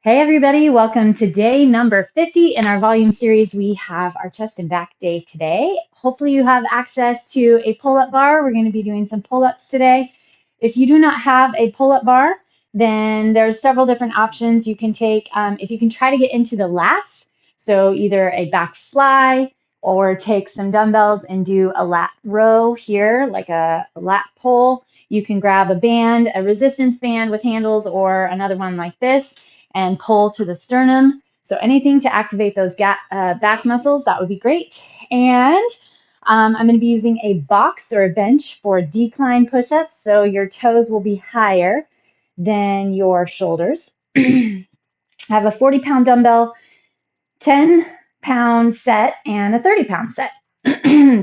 Hey everybody, welcome to day number 50 in our volume series. We have our chest and back day today. Hopefully you have access to a pull-up bar. We're going to be doing some pull-ups today. If you do not have a pull-up bar, then there's several different options you can take. If you can try to get into the lats, so either a back fly or take some dumbbells and do a lat row here, like a lat pull. You can grab a band, a resistance band with handles, or another one like this, and pull to the sternum. So anything to activate those back muscles, that would be great. And I'm going to be using a box or a bench for decline push-ups, so your toes will be higher than your shoulders. I have a 40-pound dumbbell, 10-pound set, and a 30-pound set.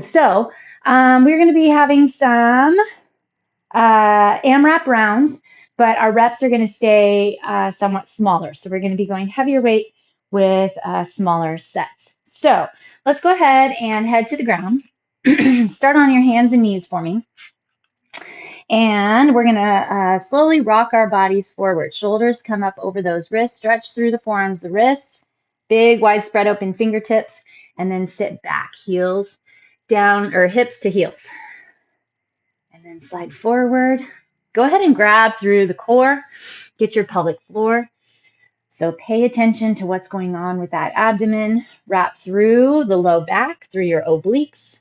So we're going to be having some AMRAP rounds, but our reps are going to stay somewhat smaller. So we're going to be going heavier weight with smaller sets. So let's go ahead and head to the ground. Start on your hands and knees for me. And we're going to slowly rock our bodies forward. Shoulders come up over those wrists. Stretch through the forearms, the wrists. Big, wide spread open fingertips. And then sit back, heels down, or hips to heels. And then slide forward. Go ahead and grab through the core. Get your pelvic floor. So pay attention to what's going on with that abdomen. Wrap through the low back, through your obliques.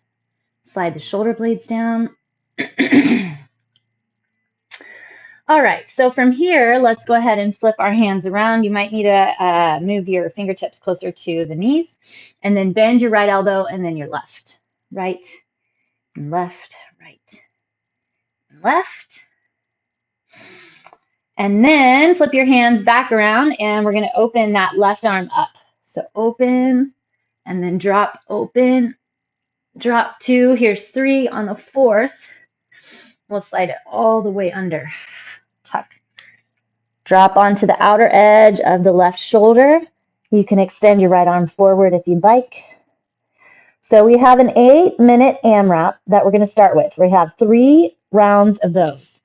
Slide the shoulder blades down. All right, so from here, let's go ahead and flip our hands around. You might need to move your fingertips closer to the knees, and then bend your right elbow and then your left. Right and left, right and left. And then flip your hands back around, and we're going to open that left arm up. So open, and then drop, open, drop 2. Here's 3 on the 4th. We'll slide it all the way under. Tuck. Drop onto the outer edge of the left shoulder. You can extend your right arm forward if you'd like. So we have an 8-minute AMRAP that we're going to start with. We have 3 rounds of those.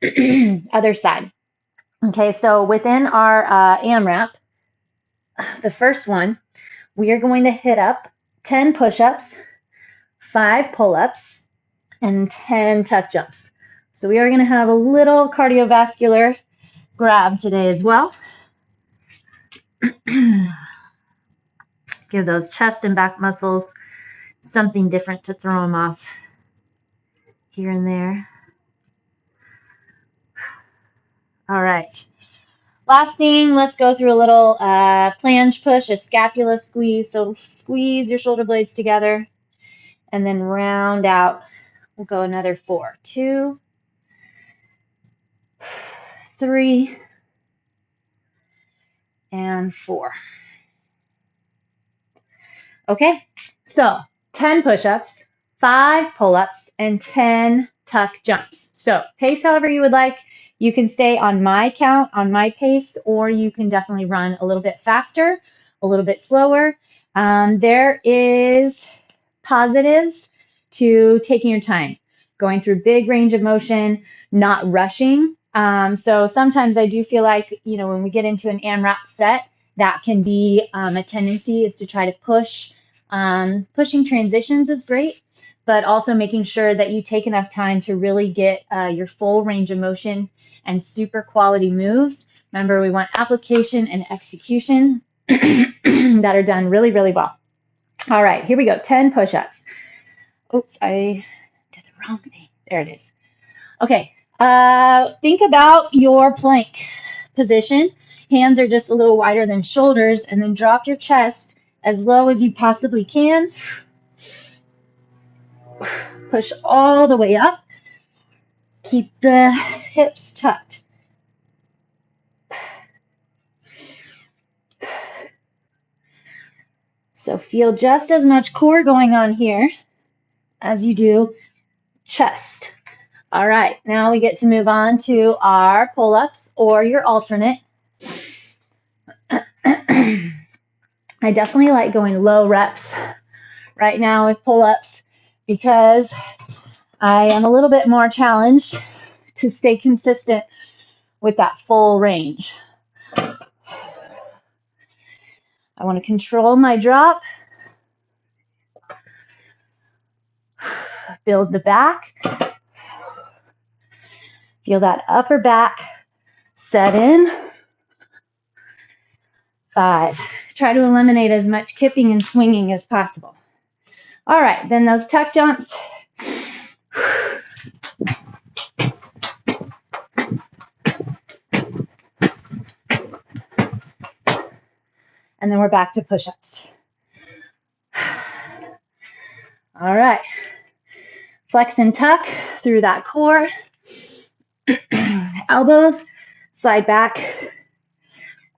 Other side. Okay, so within our AMRAP, the first one, we are going to hit up 10 push-ups, 5 pull-ups, and 10 tuck jumps. So we are going to have a little cardiovascular grab today as well. Give those chest and back muscles something different to throw them off here and there. All right. Last thing, let's go through a little flange push, a scapula squeeze. So squeeze your shoulder blades together and then round out. We'll go another 4. 2, 3, and 4. Okay, so 10 push-ups, 5 pull-ups, and 10 tuck jumps. So pace however you would like. You can stay on my count, on my pace, or you can definitely run a little bit faster, a little bit slower. There is positives to taking your time, going through big range of motion, not rushing. So sometimes I do feel like, when we get into an AMRAP set, that can be a tendency is to try to push. Pushing transitions is great, but also making sure that you take enough time to really get your full range of motion and super quality moves. Remember, we want application and execution that are done really, really well. All right, here we go. 10 push-ups. Oops, I did the wrong thing. There it is. Okay, think about your plank position. Hands are just a little wider than shoulders, and then drop your chest as low as you possibly can. Push all the way up. Keep the hips tucked. So feel just as much core going on here as you do chest. All right, now we get to move on to our pull-ups or your alternate. I definitely like going low reps right now with pull-ups because I am a little bit more challenged to stay consistent with that full range. I want to control my drop. Build the back. Feel that upper back set in. 5. Try to eliminate as much kipping and swinging as possible. All right, then those tuck jumps. And then we're back to push-ups. All right. Flex and tuck through that core. Elbows slide back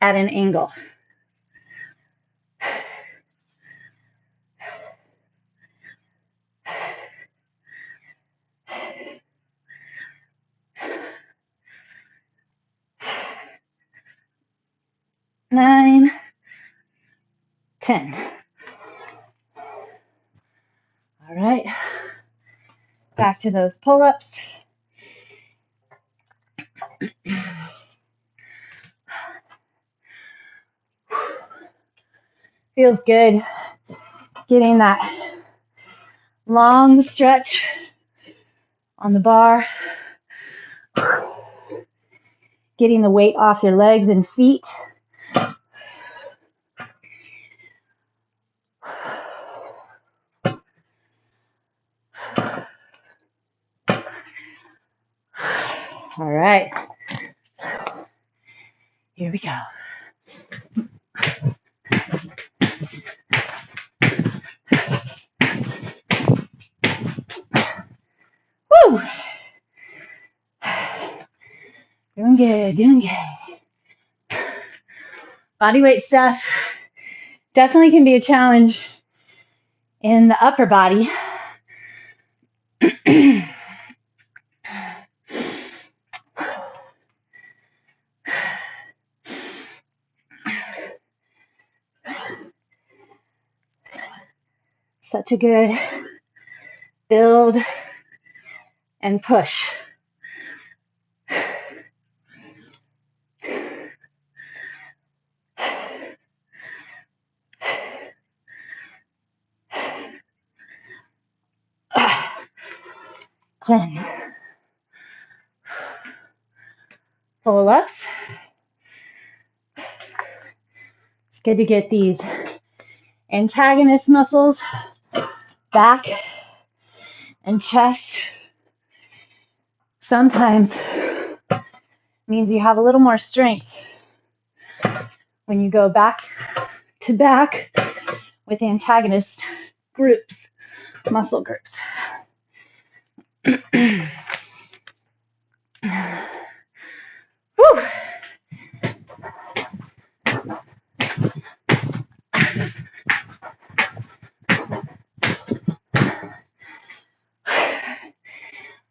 at an angle. Nine, 10. All right. Back to those pull-ups. Feels good getting that long stretch on the bar. Getting the weight off your legs and feet. All right. Here we go. Woo! Doing good, doing good. Body weight stuff definitely can be a challenge in the upper body. Such a good build and push. Pull-ups. It's good to get these antagonist muscles, back and chest. Sometimes means you have a little more strength when you go back to back with antagonist groups, muscle groups. Whew.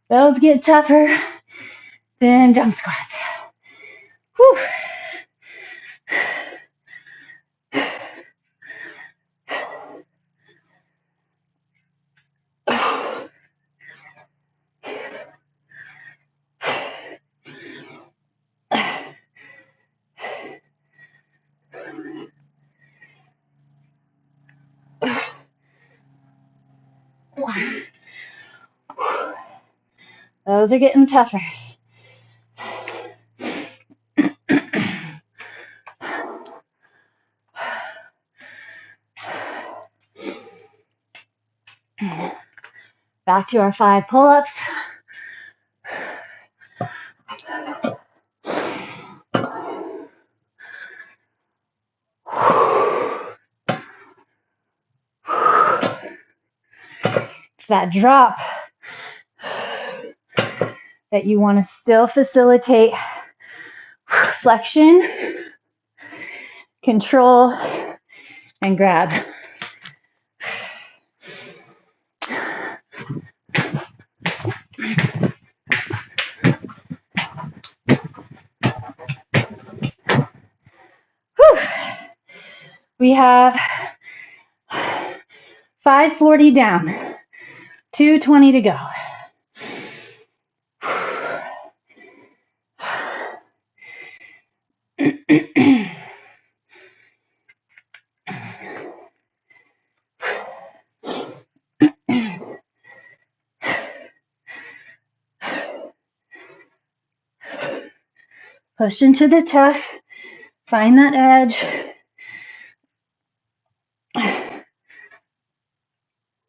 Those get tougher than jump squats. Whew. Those are getting tougher. Back to our 5 pull-ups. It's that drop that you want to still facilitate flexion, control, and grab. Whew. We have 540 down, 220 to go. Push into the tough. Find that edge.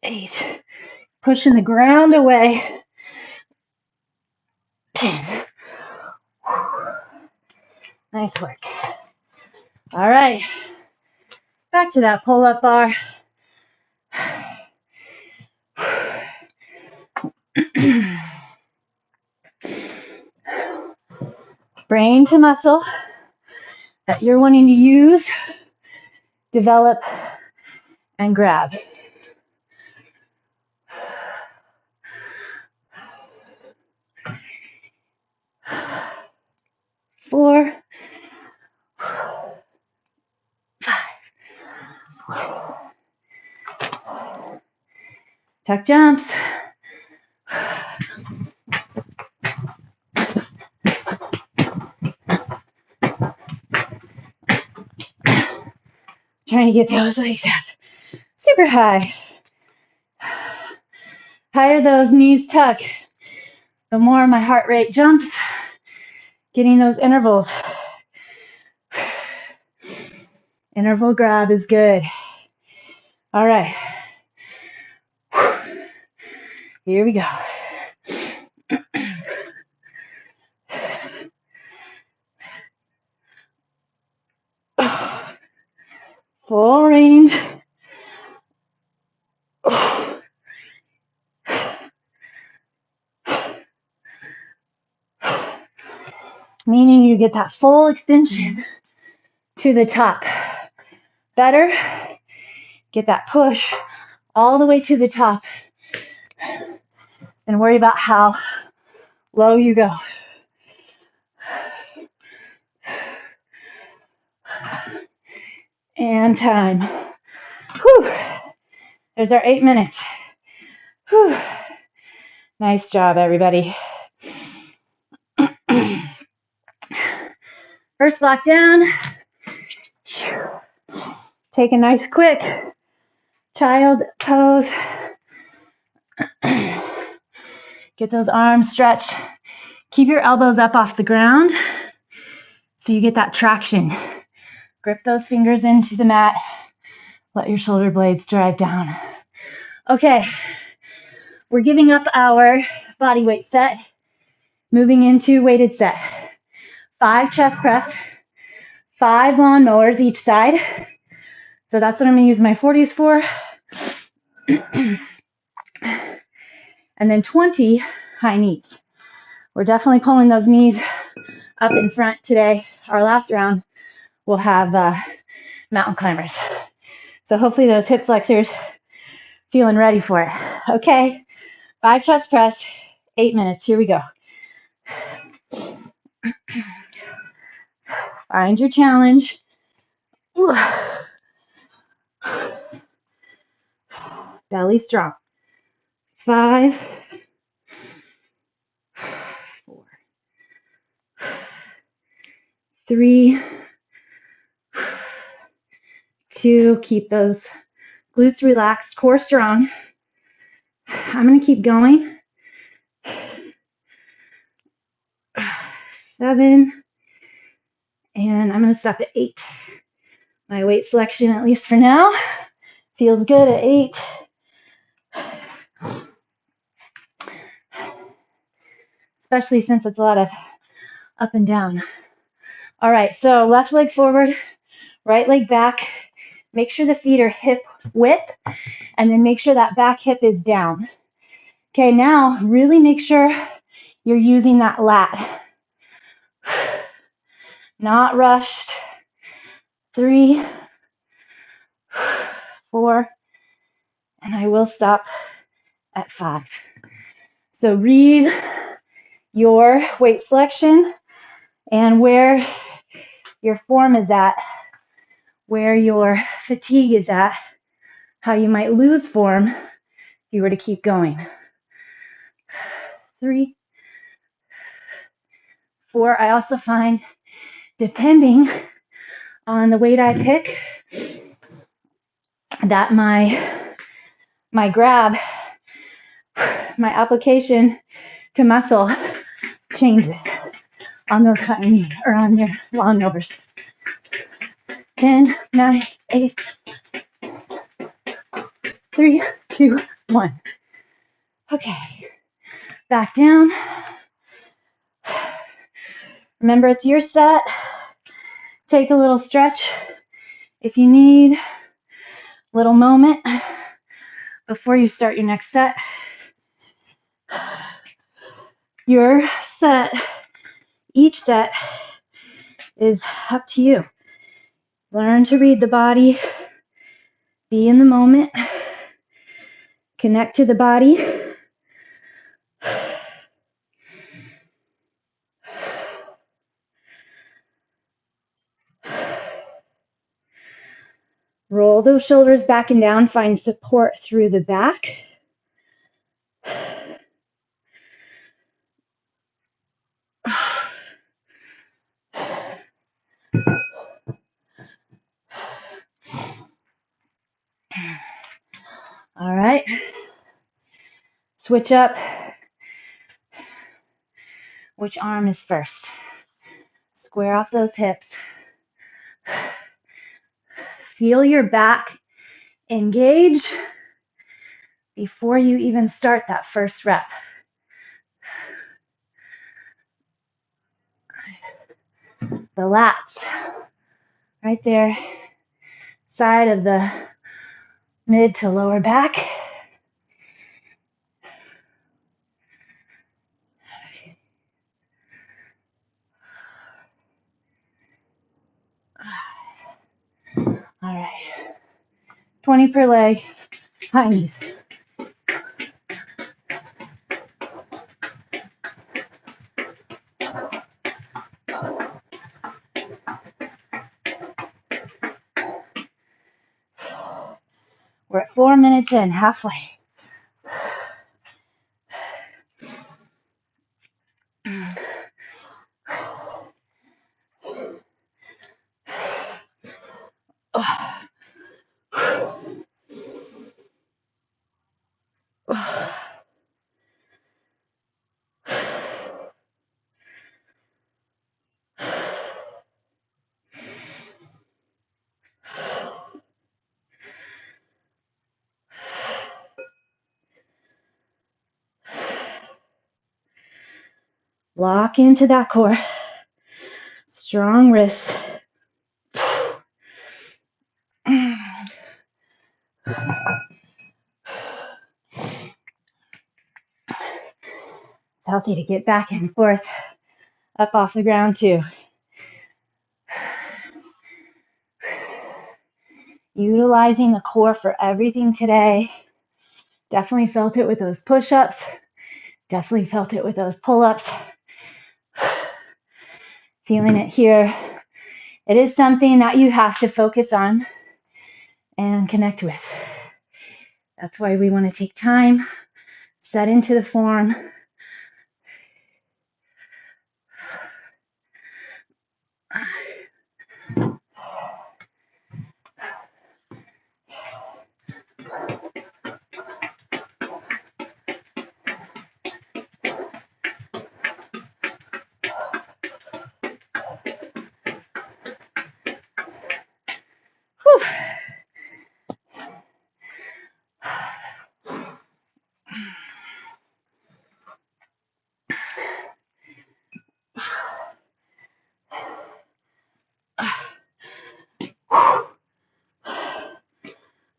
8. Pushing the ground away. 10. Nice work. All right. Back to that pull-up bar. Brain to muscle that you're wanting to use, develop, and grab. 4, 5. Tuck jumps. Trying to get those legs up super high. Higher those knees tuck, the more my heart rate jumps, getting those intervals. Interval grab is good. All right. Here we go. Full range. Meaning you get that full extension to the top. Better, get that push all the way to the top and worry about how low you go. And time. Whew. There's our 8 minutes. Whew. Nice job, everybody. First block down. Take a nice quick child's pose. Get those arms stretched. Keep your elbows up off the ground so you get that traction. Grip those fingers into the mat. Let your shoulder blades drive down. Okay, we're giving up our body weight set. Moving into weighted set. 5 chest press, 5 lawnmowers each side. So that's what I'm going to use my 40s for. And then 20 high knees. We're definitely pulling those knees up in front today. Our last round, we'll have mountain climbers. So hopefully those hip flexors feeling ready for it. Okay, 5 chest press, 8 minutes. Here we go. Find your challenge. Belly strong. 5, 4, 3, 2. Keep those glutes relaxed, core strong. I'm going to keep going. 7, and I'm going to stop at 8. My weight selection, at least for now, feels good at 8. Especially since it's a lot of up and down. All right, so left leg forward, right leg back. Make sure the feet are hip width, and then make sure that back hip is down. Okay, now really make sure you're using that lat. Not rushed. 3, 4, and I will stop at 5. So read your weight selection and where your form is at, where your fatigue is at, how you might lose form if you were to keep going. 3, 4. I also find, depending on the weight I pick, that my grab, my application to muscle changes. on those or on your lawnmowers. 10, 9, 8, 3, 2, 1. Okay, back down. Remember, it's your set. Take a little stretch if you need. Little moment before you start your next set. Your set, each set is up to you. Learn to read the body, be in the moment, connect to the body. Roll those shoulders back and down, find support through the back. All right, switch up. Which arm is first? Square off those hips. Feel your back engage before you even start that first rep. The lats, right there, side of the mid to lower back. All right, 20 per leg, high knees. We're at 4 minutes in, halfway. Lock into that core. Strong wrists. Healthy to get back and forth up off the ground too. Utilizing the core for everything today. Definitely felt it with those push-ups. Definitely felt it with those pull-ups. Feeling it here. It is something that you have to focus on and connect with. That's why we want to take time, set into the form. Whew.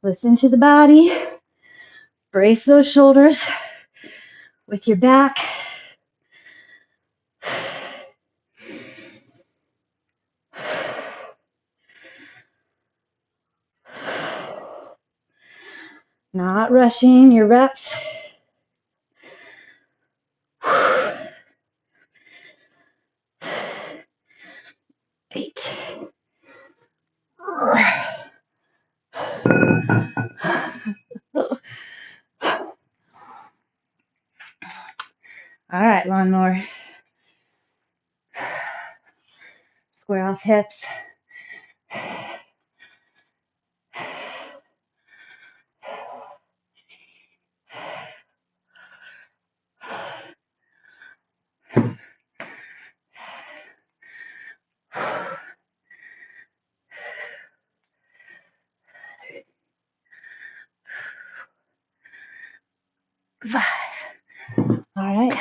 Listen to the body. Brace those shoulders with your back. Not rushing your reps. 8. All right, lawnmower. Square off hips.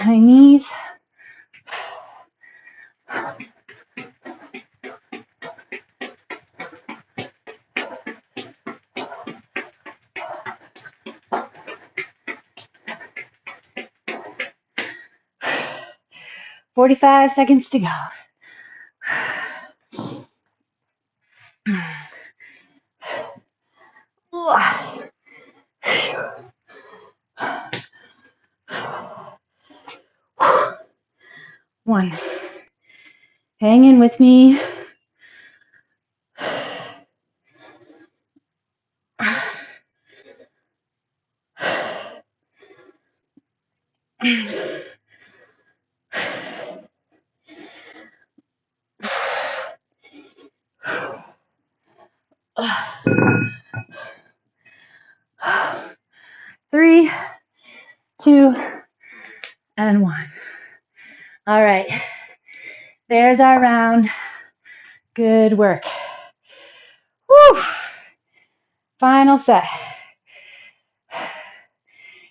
behind knees. "45 seconds to go." One. Hang in with me. Three, two, and one. All right. There's our round. Good work. Woo. Final set.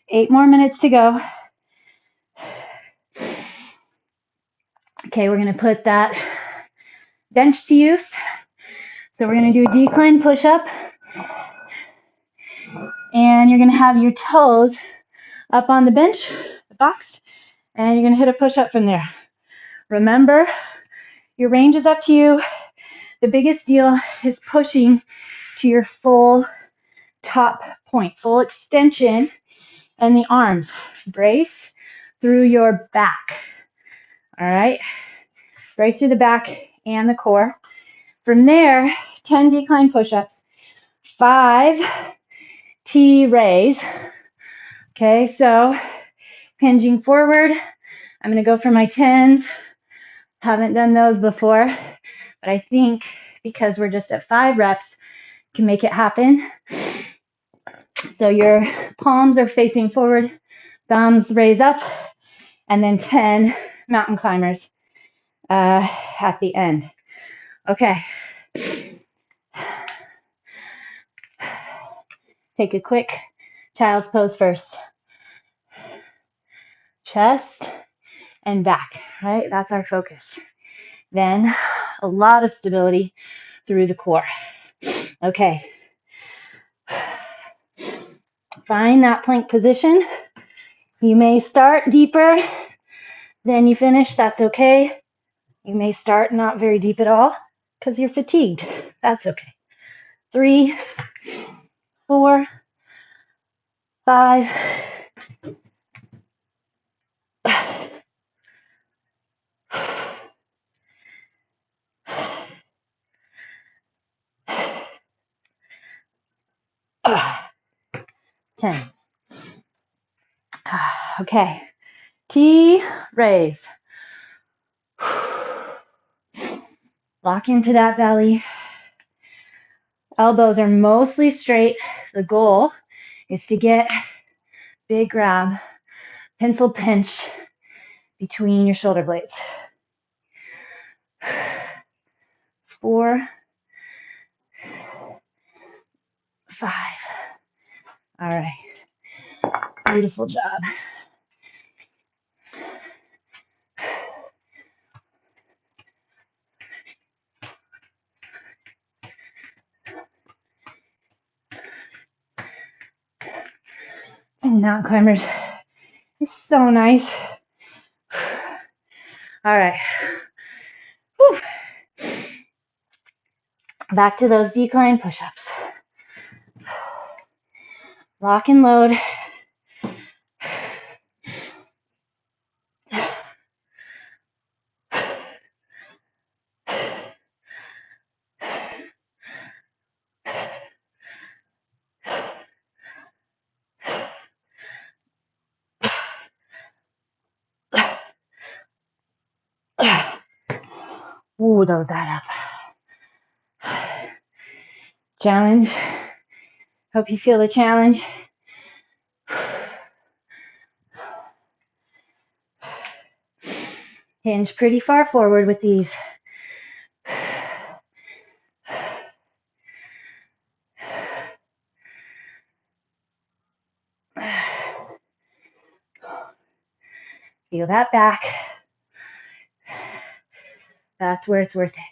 8 more minutes to go. Okay, we're going to put that bench to use. So we're going to do a decline push-up. And you're going to have your toes up on the bench, the box, and you're going to hit a push-up from there. Remember, your range is up to you. The biggest deal is pushing to your full top point, full extension, and the arms. Brace through your back. All right? Brace through the back and the core. From there, 10 decline push-ups, 5 T-raise. Okay, so hinging forward. I'm going to go for my 10s. Haven't done those before, but I think because we're just at 5 reps, can make it happen. So your palms are facing forward, thumbs raise up, and then 10 mountain climbers at the end. Okay. Take a quick child's pose first. Chest and back, right? That's our focus. Then a lot of stability through the core. Okay. Find that plank position. You may start deeper than you finish. That's okay. You may start not very deep at all because you're fatigued. That's okay. 3, 4, 5, 10. Okay. T-raise. Lock into that belly. Elbows are mostly straight. The goal is to get big grab, pencil pinch between your shoulder blades. 4, 5. All right. Beautiful job. And mountain climbers is so nice. All right. Whew. Back to those decline push-ups. Lock and load. Ooh, those add up. Challenge. Hope you feel the challenge. Hinge pretty far forward with these. Feel that back. That's where it's worth it.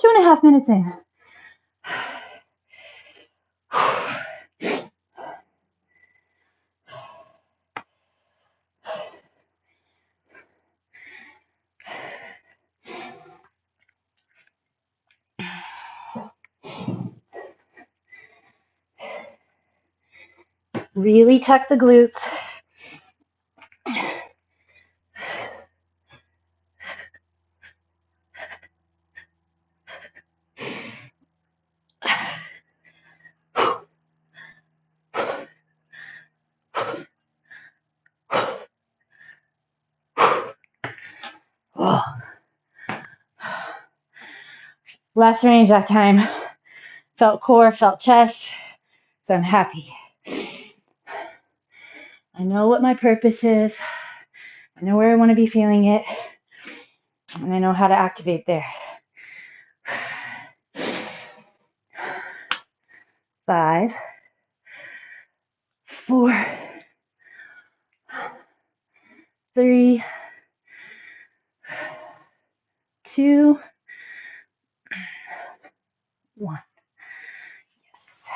2.5 minutes in. Really tuck the glutes. Oh. Less range that time. Felt core, felt chest, so I'm happy. I know what my purpose is. I know where I want to be feeling it. And I know how to activate there. 5, 4, 3, 2, 1. Yes.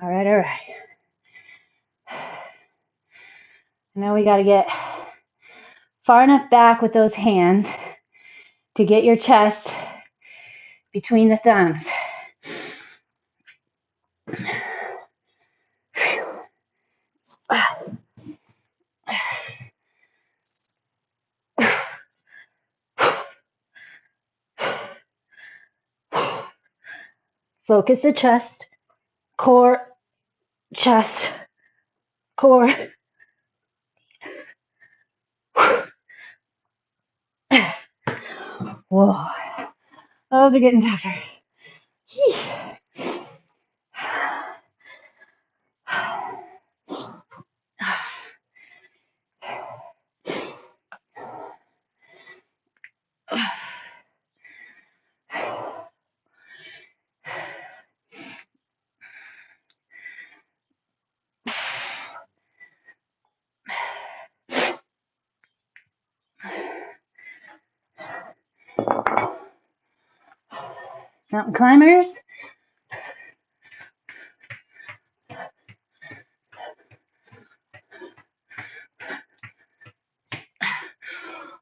All right. Now we got to get far enough back with those hands to get your chest between the thumbs. Focus the chest, core, chest, core. Whoa, those are getting tougher. Mountain climbers.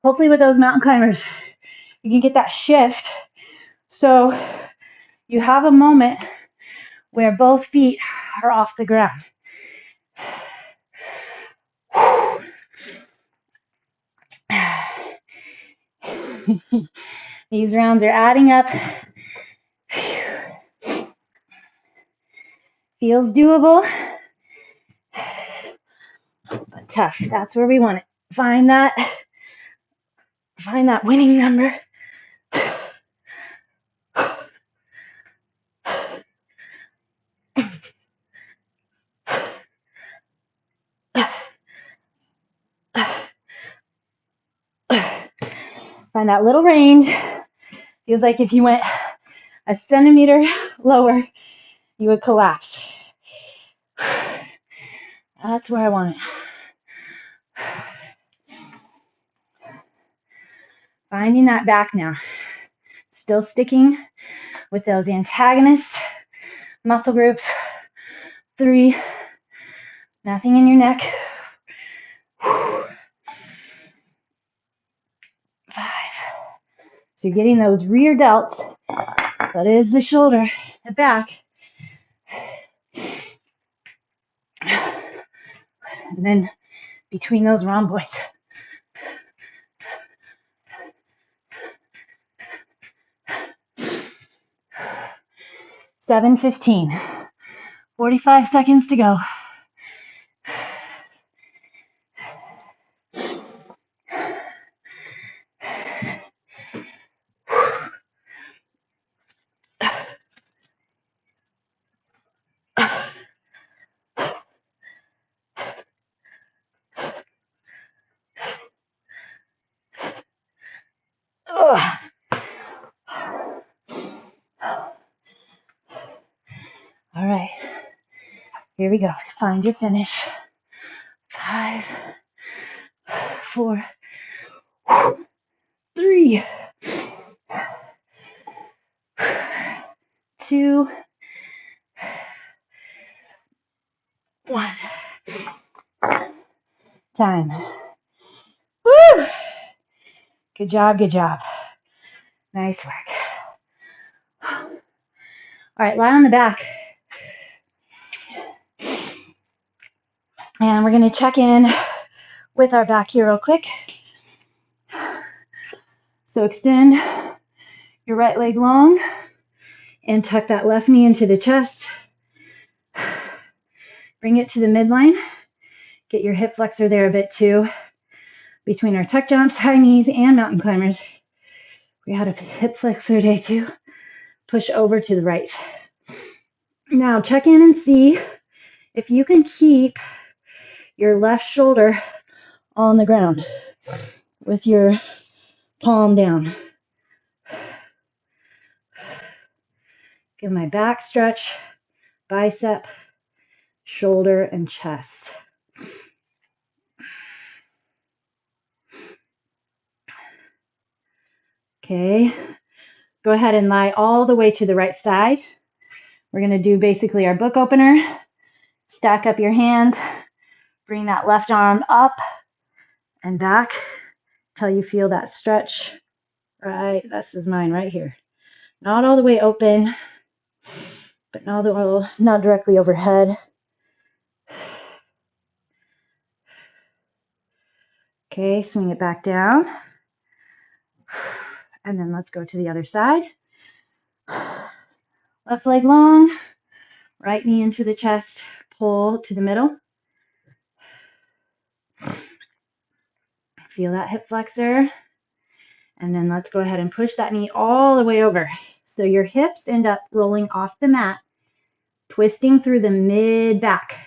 Hopefully with those mountain climbers, you can get that shift. So you have a moment where both feet are off the ground. These rounds are adding up. Feels doable, but tough. That's where we want it. Find that winning number. Find that little range. Feels like if you went a centimeter lower, you would collapse. That's where I want it. Finding that back now. Still sticking with those antagonist muscle groups. 3, nothing in your neck. 5. So you're getting those rear delts. That is the shoulder, the back. And then between those rhomboids. $7:15. 45 seconds to go. All right, here we go. Find your finish. 5, 4, 3, 2, 1. Time. Woo! Good job, good job. Nice work. All right, lie on the back. And we're going to check in with our back here real quick. So extend your right leg long and tuck that left knee into the chest. Bring it to the midline. Get your hip flexor there a bit too. Between our tuck jumps, high knees, and mountain climbers, we had a hip flexor day too. Push over to the right. Now check in and see if you can keep your left shoulder on the ground with your palm down. Give my back stretch, bicep, shoulder, and chest. Okay, go ahead and lie all the way to the right side. We're going to do basically our book opener. Stack up your hands, bring that left arm up and back till you feel that stretch. Right, this is mine right here. Not all the way open, but not directly overhead. Okay, swing it back down. And then let's go to the other side. Left leg long, right knee into the chest, pull to the middle. Feel that hip flexor. And then let's go ahead and push that knee all the way over. So your hips end up rolling off the mat, twisting through the mid back.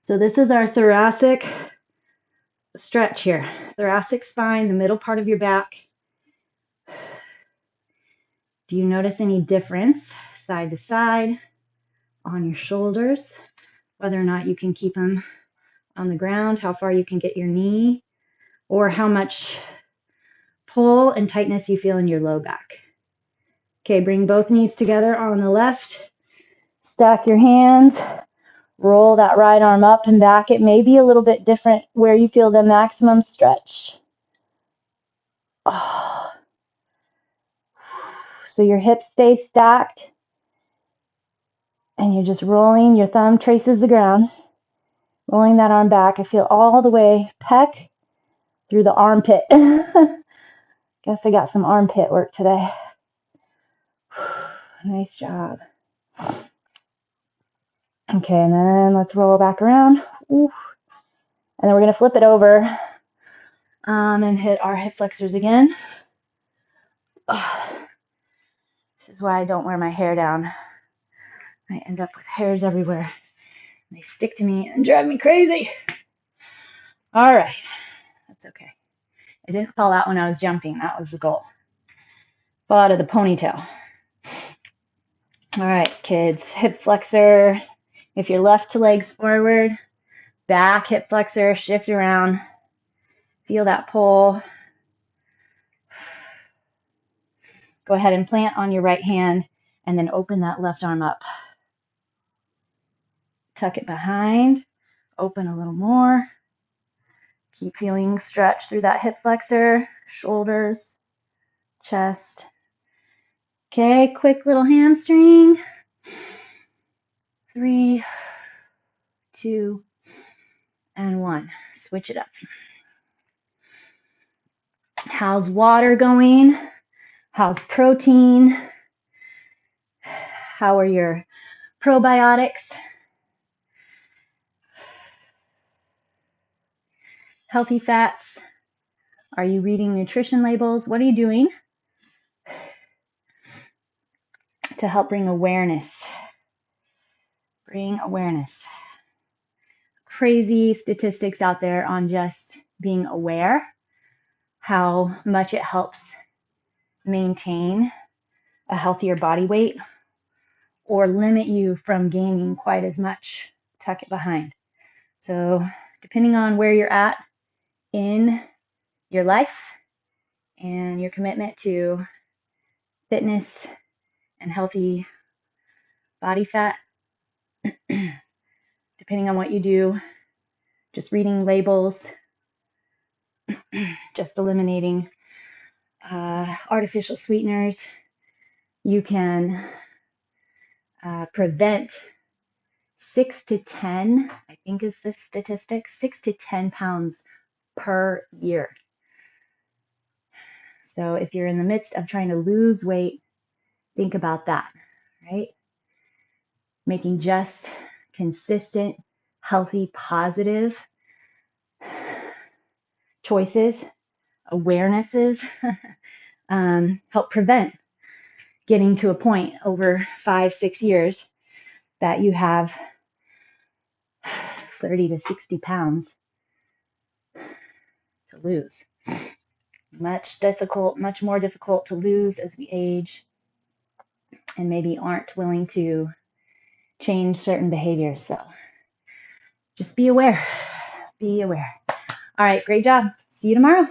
So this is our thoracic stretch here. Thoracic spine, the middle part of your back. Do you notice any difference side to side on your shoulders? Whether or not you can keep them on the ground, how far you can get your knee, or how much pull and tightness you feel in your low back. Okay, bring both knees together on the left. Stack your hands. Roll that right arm up and back. It may be a little bit different where you feel the maximum stretch. Oh. So your hips stay stacked. And you're just rolling. Your thumb traces the ground. Rolling that arm back. I feel all the way pec through the armpit. Guess I got some armpit work today. Nice job. Okay, and then let's roll back around. Ooh. And then we're going to flip it over and hit our hip flexors again. Oh, this is why I don't wear my hair down. I end up with hairs everywhere. They stick to me and drive me crazy. All right, that's okay. It didn't fall out when I was jumping. That was the goal. Fall out of the ponytail. All right, kids, hip flexor. If your left leg's forward, back hip flexor, shift around. Feel that pull. Go ahead and plant on your right hand and then open that left arm up. Tuck it behind, open a little more. Keep feeling stretch through that hip flexor, shoulders, chest. Okay, quick little hamstring. 3, 2, and 1. Switch it up. How's water going? How's protein? How are your probiotics? Healthy fats? Are you reading nutrition labels? What are you doing to help bring awareness? Bring awareness. Crazy statistics out there on just being aware, how much it helps maintain a healthier body weight or limit you from gaining quite as much. Tuck it behind. So depending on where you're at in your life and your commitment to fitness and healthy body fat, depending on what you do, just reading labels, just eliminating artificial sweeteners, you can prevent 6 to 10, I think is the statistic, 6 to 10 pounds per year. So if you're in the midst of trying to lose weight, think about that, right? Making just consistent, healthy, positive choices, awarenesses, help prevent getting to a point over 5-6 years that you have 30 to 60 pounds to lose. Much more difficult to lose as we age and maybe aren't willing to change certain behaviors. So just be aware. Be aware. All right, great job. See you tomorrow.